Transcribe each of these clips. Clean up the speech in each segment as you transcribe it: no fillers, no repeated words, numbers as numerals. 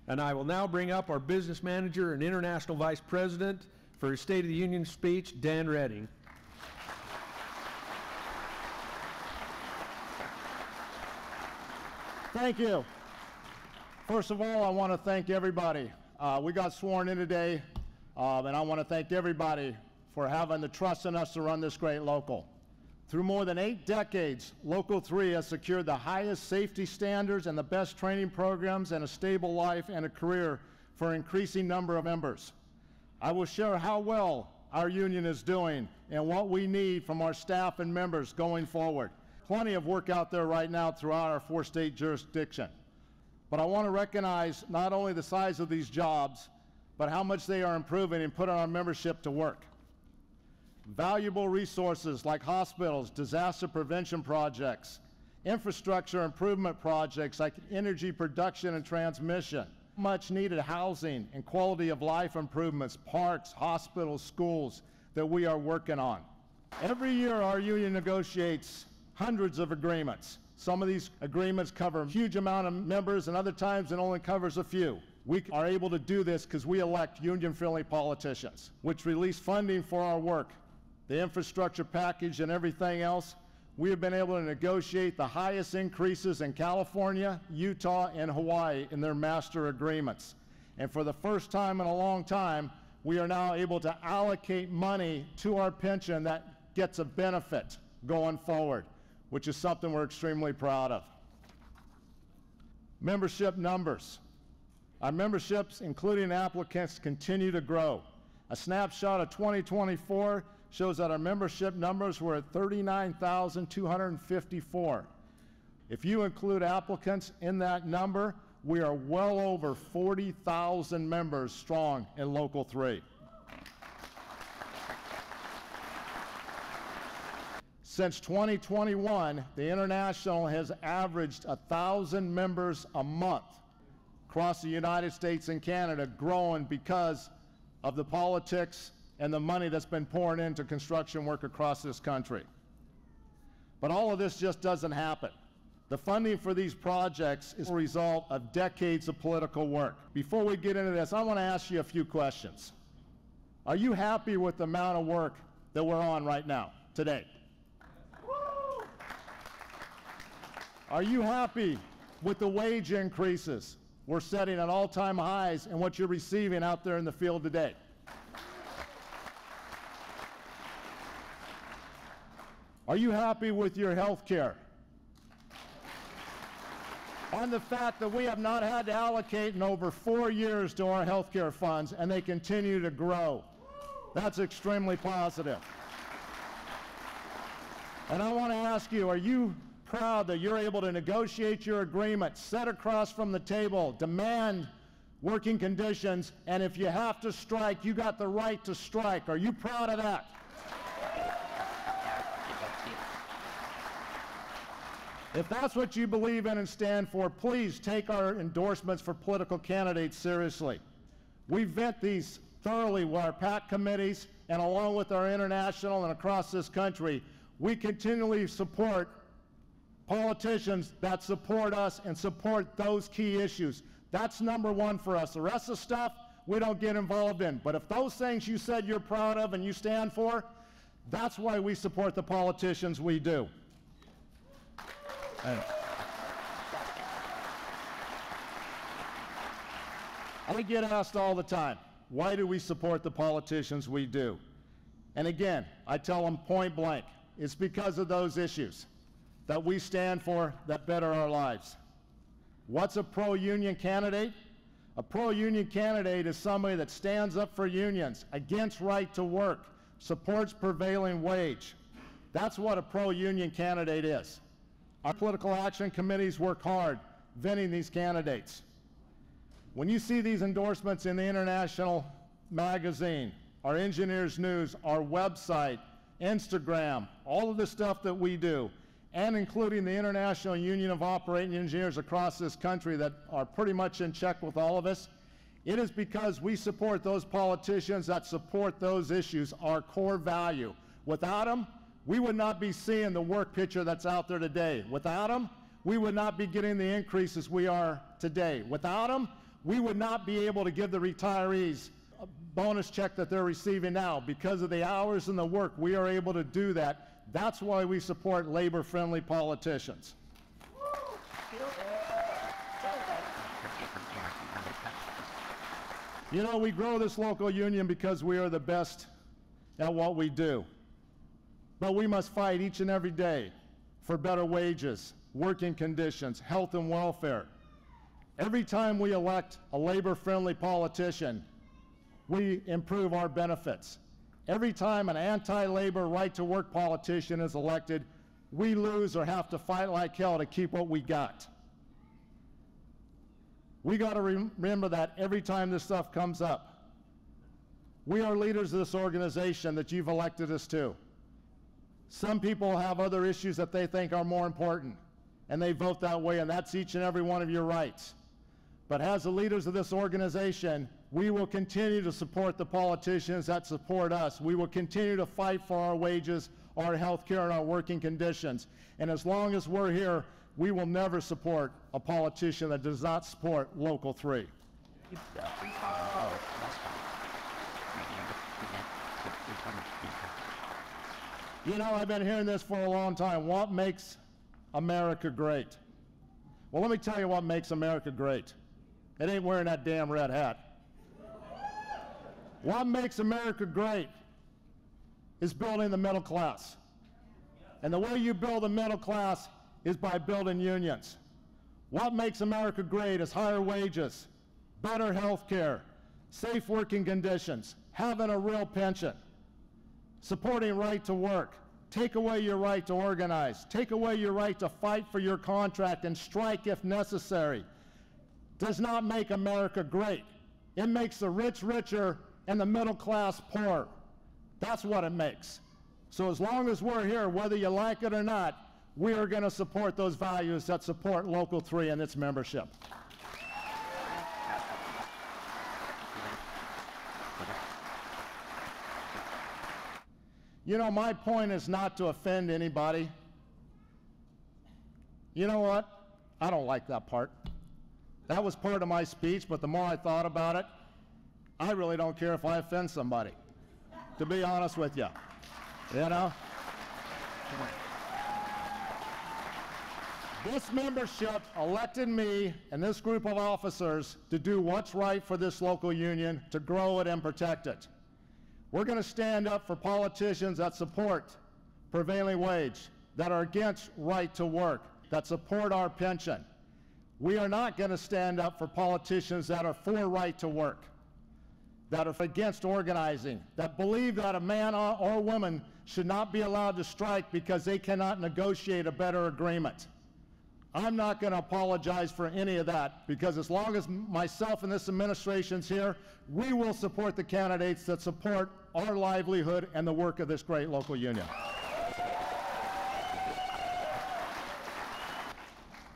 And I will now bring up our business manager and international vice president for his State of the Union speech, Dan Redding. Thank you. First of all, I want to thank everybody. We got sworn in today, and I want to thank everybody for having the trust in us to run this great local. Through more than 8 decades, Local 3 has secured the highest safety standards and the best training programs and a stable life and a career for an increasing number of members. I will share how well our union is doing and what we need from our staff and members going forward. Plenty of work out there right now throughout our 4-state jurisdiction. But I want to recognize not only the size of these jobs, but how much they are improving and putting our membership to work. Valuable resources like hospitals, disaster prevention projects, infrastructure improvement projects like energy production and transmission, much needed housing and quality of life improvements, parks, hospitals, schools that we are working on. Every year our union negotiates hundreds of agreements. Some of these agreements cover a huge amount of members, and other times it only covers a few. We are able to do this because we elect union-friendly politicians, which release funding for our work. The infrastructure package and everything else, we have been able to negotiate the highest increases in California, Utah, and Hawaii in their master agreements. And for the first time in a long time, we are now able to allocate money to our pension that gets a benefit going forward, which is something we're extremely proud of. Membership numbers. Our memberships, including applicants, continue to grow. A snapshot of 2024 shows that our membership numbers were at 39,254. If you include applicants in that number, we are well over 40,000 members strong in Local 3. Since 2021, the International has averaged 1,000 members a month across the United States and Canada, growing because of the politics and the money that's been poured into construction work across this country. But all of this just doesn't happen. The funding for these projects is a result of decades of political work. Before we get into this, I want to ask you a few questions. Are you happy with the amount of work that we're on right now, today? Are you happy with the wage increases we're setting at all-time highs and what you're receiving out there in the field today? Are you happy with your health care? And the fact that we have not had to allocate in over 4 years to our health care funds, and they continue to grow. That's extremely positive. And I want to ask you, are you proud that you're able to negotiate your agreement, sit across from the table, demand working conditions, and if you have to strike, you got the right to strike? Are you proud of that? If that's what you believe in and stand for, please take our endorsements for political candidates seriously. We vet these thoroughly with our PAC committees, and along with our international and across this country, we continually support politicians that support us and support those key issues. That's number one for us. The rest of the stuff we don't get involved in. But if those things you said you're proud of and you stand for, that's why we support the politicians we do. I get asked all the time, why do we support the politicians we do? And again, I tell them point blank, it's because of those issues that we stand for that better our lives. What's a pro-union candidate? A pro-union candidate is somebody that stands up for unions, against right to work, supports prevailing wage. That's what a pro-union candidate is. Our political action committees work hard vetting these candidates. When you see these endorsements in the International magazine, our Engineers News, our website, Instagram, all of the stuff that we do, and including the International Union of Operating Engineers across this country that are pretty much in check with all of us, it is because we support those politicians that support those issues, our core value. Without them, we would not be seeing the work picture that's out there today. Without them, we would not be getting the increases we are today. Without them, we would not be able to give the retirees a bonus check that they're receiving now. Because of the hours and the work, we are able to do that. That's why we support labor-friendly politicians. You know, we grow this local union because we are the best at what we do. But we must fight each and every day for better wages, working conditions, health and welfare. Every time we elect a labor-friendly politician, we improve our benefits. Every time an anti-labor, right-to-work politician is elected, we lose or have to fight like hell to keep what we got. We got to remember that every time this stuff comes up. We are leaders of this organization that you've elected us to. Some people have other issues that they think are more important, and they vote that way, and that's each and every one of your rights. But as the leaders of this organization, we will continue to support the politicians that support us. We will continue to fight for our wages, our health care, and our working conditions. And as long as we're here, we will never support a politician that does not support Local 3. You know, I've been hearing this for a long time. What makes America great? Well, let me tell you what makes America great. It ain't wearing that damn red hat. What makes America great is building the middle class. And the way you build the middle class is by building unions. What makes America great is higher wages, better health care, safe working conditions, having a real pension, supporting right to work, take away your right to organize, take away your right to fight for your contract and strike if necessary. Does not make America great. It makes the rich richer and the middle class poor. That's what it makes. So as long as we're here, whether you like it or not, we are going to support those values that support Local 3 and its membership. You know, my point is not to offend anybody. You know what? I don't like that part. That was part of my speech, but the more I thought about it, I really don't care if I offend somebody, to be honest with you. You know? This membership elected me and this group of officers to do what's right for this local union, to grow it and protect it. We're going to stand up for politicians that support prevailing wage, that are against right to work, that support our pension. We are not going to stand up for politicians that are for right to work, that are against organizing, that believe that a man or woman should not be allowed to strike because they cannot negotiate a better agreement. I'm not going to apologize for any of that, because as long as myself and this administration's here, we will support the candidates that support our livelihood and the work of this great local union.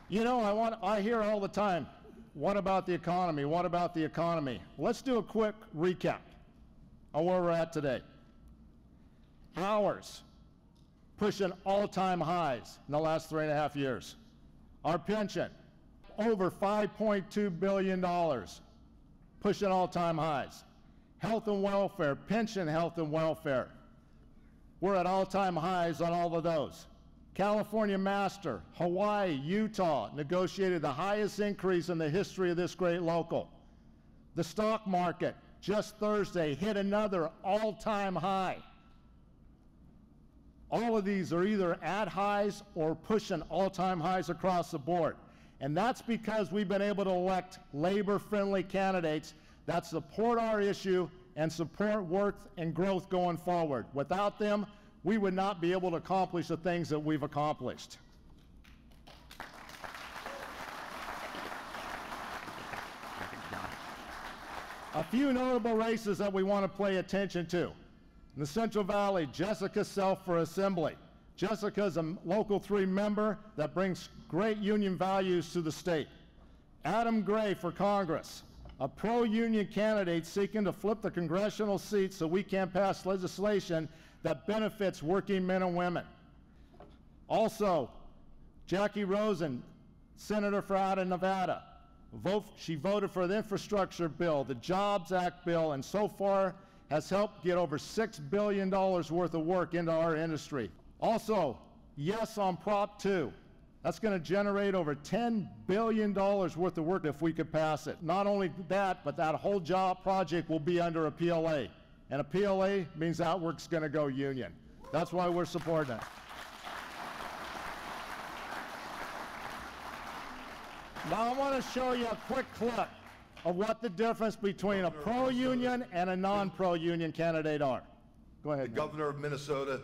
You know, I hear all the time, what about the economy? What about the economy? Let's do a quick recap on where we're at today. Hours pushing all-time highs in the last 3.5 years. Our pension, over $5.2 billion, pushing all-time highs. Health and welfare, pension health and welfare, we're at all-time highs on all of those. California Master, Hawaii, Utah negotiated the highest increase in the history of this great local. The stock market, just Thursday, hit another all-time high. All of these are either at highs or pushing all-time highs across the board. And that's because we've been able to elect labor-friendly candidates that support our issue and support work and growth going forward. Without them, we would not be able to accomplish the things that we've accomplished. A few notable races that we want to pay attention to. In the Central Valley, Jessica Self for Assembly. Jessica is a Local 3 member that brings great union values to the state. Adam Gray for Congress, a pro-union candidate seeking to flip the congressional seats so we can pass legislation that benefits working men and women. Also, Jackie Rosen, Senator for out of Nevada, She voted for the infrastructure bill, the Jobs Act bill, and so far has helped get over $6 billion worth of work into our industry. Also, yes on Prop 2. That's going to generate over $10 billion worth of work if we could pass it. Not only that, but that whole job project will be under a PLA. And a PLA means that work's going to go union. That's why we're supporting it. Now I want to show you a quick clip of what the difference between a pro-union and a non-pro-union candidate are. Go ahead. The Governor of Minnesota,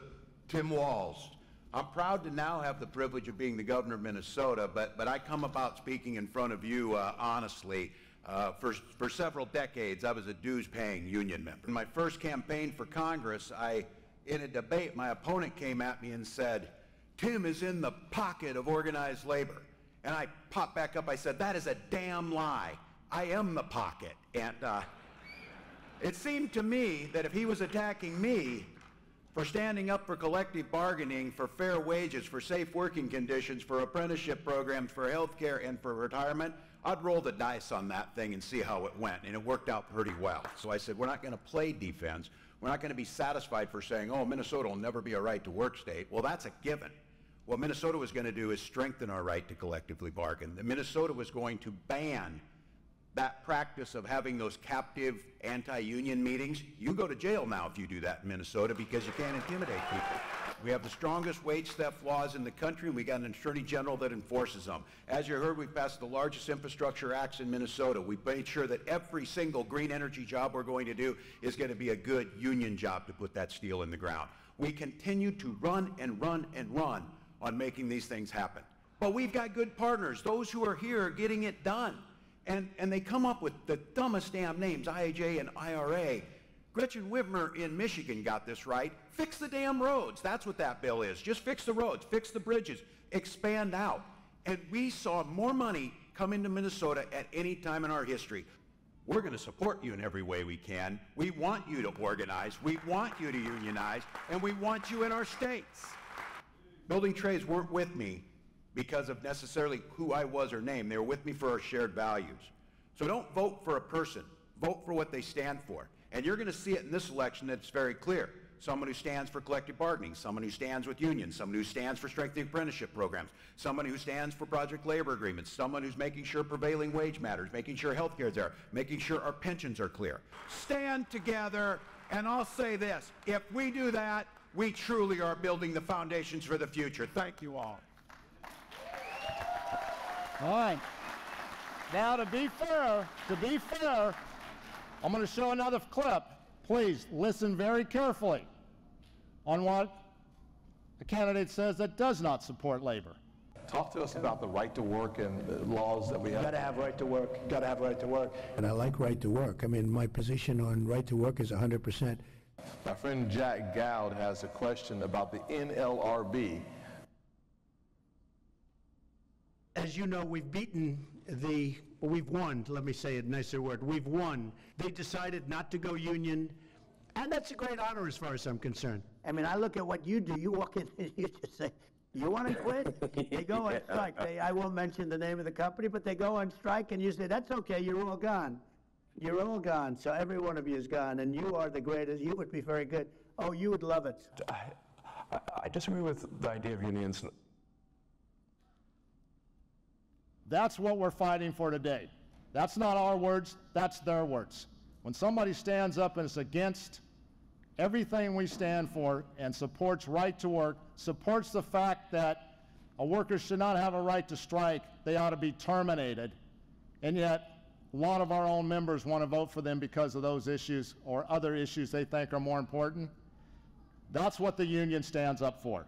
Tim Walz. I'm proud to now have the privilege of being the Governor of Minnesota, but I come about speaking in front of you honestly. For several decades, I was a dues-paying union member. In my first campaign for Congress, in a debate, my opponent came at me and said, "Tim is in the pocket of organized labor." And I popped back up, I said, "That is a damn lie. I am the pocket." And it seemed to me that if he was attacking me for standing up for collective bargaining, for fair wages, for safe working conditions, for apprenticeship programs, for health care, and for retirement, I'd roll the dice on that thing and see how it went. And it worked out pretty well. So I said, we're not going to play defense. We're not going to be satisfied for saying, oh, Minnesota will never be a right-to-work state. Well, that's a given. What Minnesota was going to do is strengthen our right to collectively bargain. Minnesota was going to ban that practice of having those captive anti-union meetings. You go to jail now if you do that in Minnesota because you can't intimidate people. We have the strongest wage theft laws in the country, and we got an attorney general that enforces them. As you heard, we passed the largest infrastructure acts in Minnesota. We made sure that every single green energy job we're going to do is going to be a good union job to put that steel in the ground. We continue to run and run and run on making these things happen. But we've got good partners. Those who are here are getting it done. And they come up with the dumbest damn names, IAJ and IRA. Gretchen Whitmer in Michigan got this right. Fix the damn roads. That's what that bill is. Just fix the roads, fix the bridges, expand out. And we saw more money come into Minnesota at any time in our history. We're going to support you in every way we can. We want you to organize. We want you to unionize. And we want you in our states. Building trades weren't with me because of necessarily who I was or name. They were with me for our shared values. So don't vote for a person. Vote for what they stand for. And you're going to see it in this election that it's very clear. Someone who stands for collective bargaining, someone who stands with unions, someone who stands for strengthening apprenticeship programs, someone who stands for project labor agreements, someone who's making sure prevailing wage matters, making sure health care is there, making sure our pensions are clear. Stand together, and I'll say this, if we do that, we truly are building the foundations for the future. Thank you all. All right. Now, to be fair, I'm going to show another clip. Please listen very carefully on what the candidate says that does not support labor. Talk to us about the right to work and the laws that we have. Got to have right to work. Got to have right to work. And I like right to work. I mean, my position on right to work is 100%. My friend Jack Gowd has a question about the NLRB. As you know, we've won, let me say a nicer word, we've won. They decided not to go union, and that's a great honor as far as I'm concerned. I mean, I look at what you do, you walk in and you just say, you want to quit? They go on strike. I won't mention the name of the company, but they go on strike and you say, that's okay, you're all gone. You're all gone, so every one of you is gone, and you are the greatest. You would be very good. Oh, you would love it. I disagree with the idea of unions. That's what we're fighting for today. That's not our words, that's their words. When somebody stands up and is against everything we stand for and supports right to work, supports the fact that a worker should not have a right to strike, they ought to be terminated, and yet a lot of our own members want to vote for them because of those issues or other issues they think are more important. That's what the union stands up for.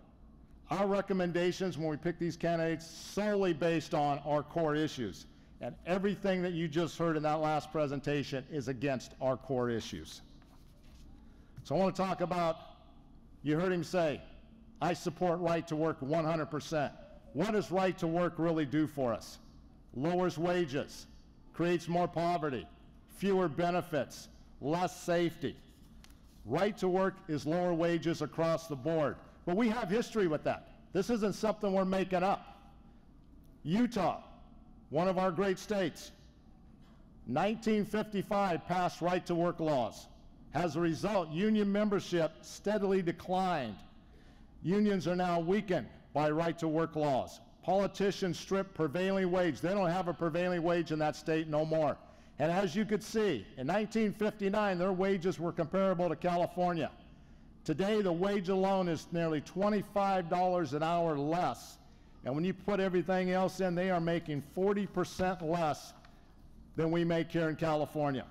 Our recommendations when we pick these candidates solely based on our core issues. And everything that you just heard in that last presentation is against our core issues. So I want to talk about, you heard him say, I support right to work 100%. What does right to work really do for us? Lowers wages, creates more poverty, fewer benefits, less safety. Right to work is lower wages across the board. But we have history with that. This isn't something we're making up. Utah, one of our great states, 1955 passed right-to-work laws. As a result, union membership steadily declined. Unions are now weakened by right-to-work laws. Politicians strip prevailing wage. They don't have a prevailing wage in that state no more. And as you could see, in 1959, their wages were comparable to California. Today, the wage alone is nearly $25 an hour less. And when you put everything else in, they are making 40% less than we make here in California.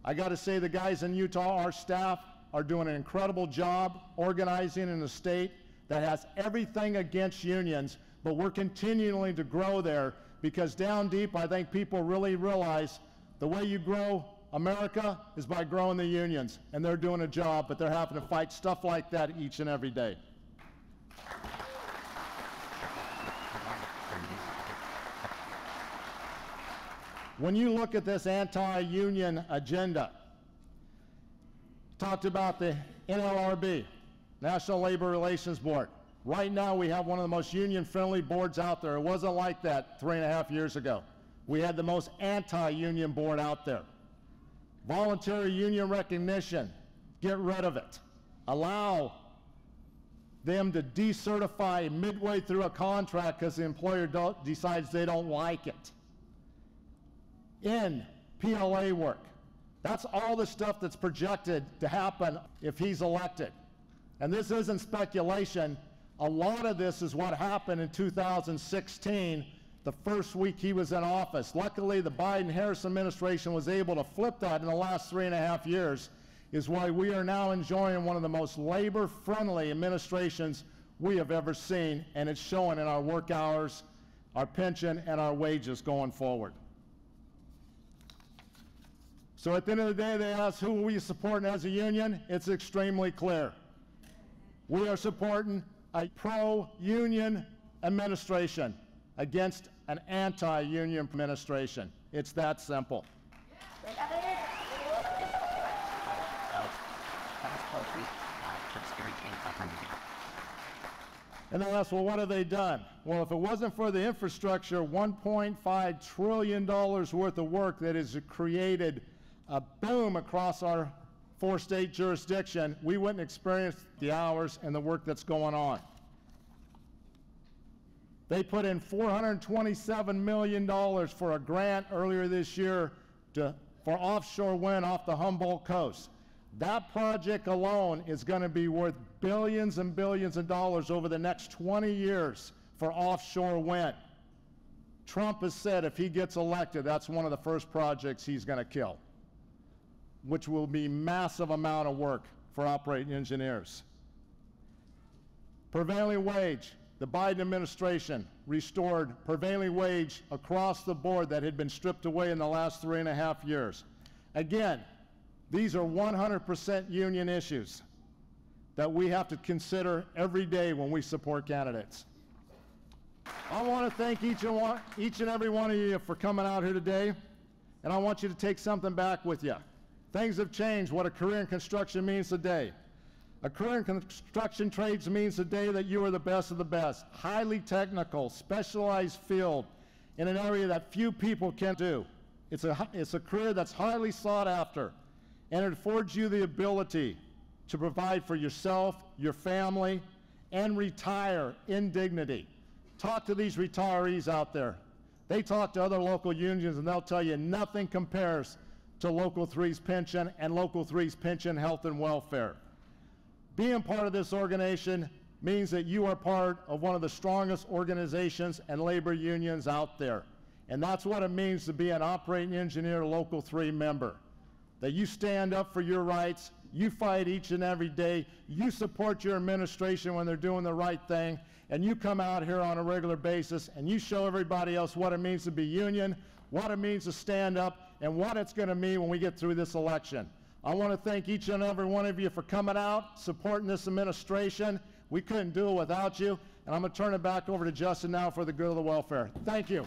I got to say, the guys in Utah, our staff, are doing an incredible job organizing in a state that has everything against unions, but we're continuing to grow there because down deep, I think people really realize the way you grow America is by growing the unions, and they're doing a job, but they're having to fight stuff like that each and every day. When you look at this anti-union agenda, talked about the NLRB, National Labor Relations Board. Right now we have one of the most union-friendly boards out there. It wasn't like that 3.5 years ago. We had the most anti-union board out there. Voluntary union recognition, get rid of it. Allow them to decertify midway through a contract because the employer decides they don't like it. In PLA work. That's all the stuff that's projected to happen if he's elected. And this isn't speculation. A lot of this is what happened in 2016, the first week he was in office. Luckily, the Biden-Harris administration was able to flip that in the last 3.5 years, is why we are now enjoying one of the most labor-friendly administrations we have ever seen, and it's showing in our work hours, our pension, and our wages going forward. So at the end of the day, they ask who are we supporting as a union? It's extremely clear. We are supporting a pro-union administration against an anti-union administration. It's that simple. And then ask, well, what have they done? Well, if it wasn't for the infrastructure, $1.5 trillion worth of work that has created a boom across our 4-state jurisdiction, we wouldn't experience the hours and the work that's going on. They put in $427 million for a grant earlier this year for offshore wind off the Humboldt coast. That project alone is going to be worth billions and billions of dollars over the next 20 years for offshore wind. Trump has said if he gets elected, that's one of the first projects he's going to kill, which will be massive amount of work for operating engineers. Prevailing wage, the Biden administration restored prevailing wage across the board that had been stripped away in the last 3.5 years. Again, these are 100% union issues that we have to consider every day when we support candidates. I want to thank each and every one of you for coming out here today, and I want you to take something back with you. Things have changed what a career in construction means today. A career in construction trades means today that you are the best of the best. Highly technical, specialized field in an area that few people can do. It's a career that's highly sought after, and it affords you the ability to provide for yourself, your family, and retire in dignity. Talk to these retirees out there. They talk to other local unions, and they'll tell you nothing compares to Local 3's pension and Local 3's pension health and welfare. Being part of this organization means that you are part of one of the strongest organizations and labor unions out there. And that's what it means to be an operating engineer Local 3 member. That you stand up for your rights, you fight each and every day, you support your administration when they're doing the right thing, and you come out here on a regular basis and you show everybody else what it means to be union, what it means to stand up, and what it's going to mean when we get through this election. I want to thank each and every one of you for coming out, supporting this administration. We couldn't do it without you, and I'm going to turn it back over to Justin now for the good of the welfare. Thank you.